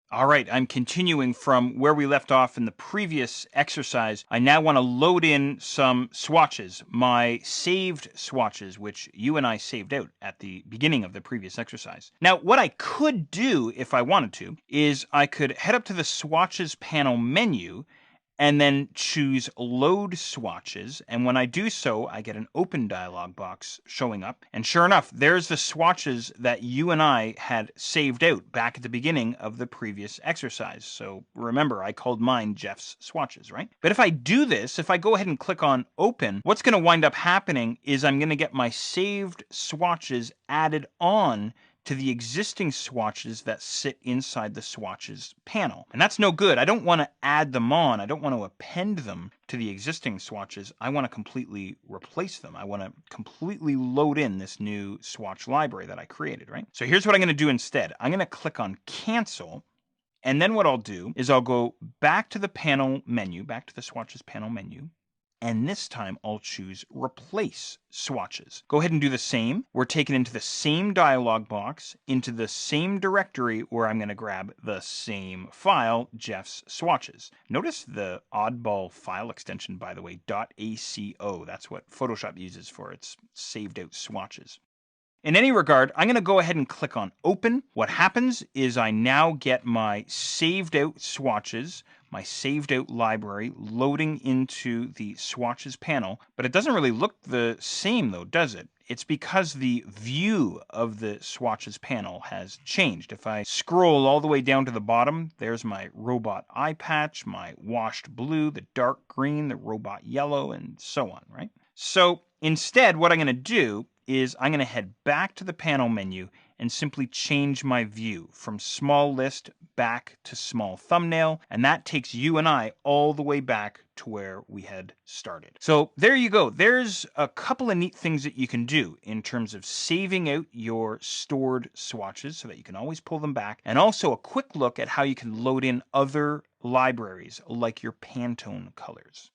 All right, I'm continuing from where we left off in the previous exercise. I now want to load in some swatches, my saved swatches, which you and I saved out at the beginning of the previous exercise. Now, what I could do if I wanted to is I could head up to the swatches panel menu and then choose load swatches. And when I do so, I get an open dialog box showing up. And sure enough, there's the swatches that you and I had saved out back at the beginning of the previous exercise. So remember, I called mine Jeff's swatches, right? But if I do this, if I go ahead and click on open, what's going to wind up happening is I'm going to get my saved swatches added on to the existing swatches that sit inside the swatches panel. And that's no good. I don't want to add them on. I don't want to append them to the existing swatches. I want to completely replace them. I want to completely load in this new swatch library that I created, right? So here's what I'm going to do instead. I'm going to click on cancel. And then what I'll do is I'll go back to the panel menu, back to the swatches panel menu. And this time I'll choose replace swatches. Go ahead and do the same. We're taken into the same dialog box, into the same directory where I'm going to grab the same file, Jeff's swatches. Notice the oddball file extension, by the way, .aco. That's what Photoshop uses for its saved out swatches. In any regard, I'm going to go ahead and click on open. What happens is I now get my saved out swatches, my saved out library loading into the swatches panel, but it doesn't really look the same though, does it? It's because the view of the swatches panel has changed. If I scroll all the way down to the bottom, there's my robot eye patch, my washed blue, the dark green, the robot yellow, and so on, right? So instead, what I'm going to do is I'm going to head back to the panel menu and simply change my view from small list back to small thumbnail. And that takes you and I all the way back to where we had started. So there you go. There's a couple of neat things that you can do in terms of saving out your stored swatches so that you can always pull them back. And also a quick look at how you can load in other libraries like your Pantone colors.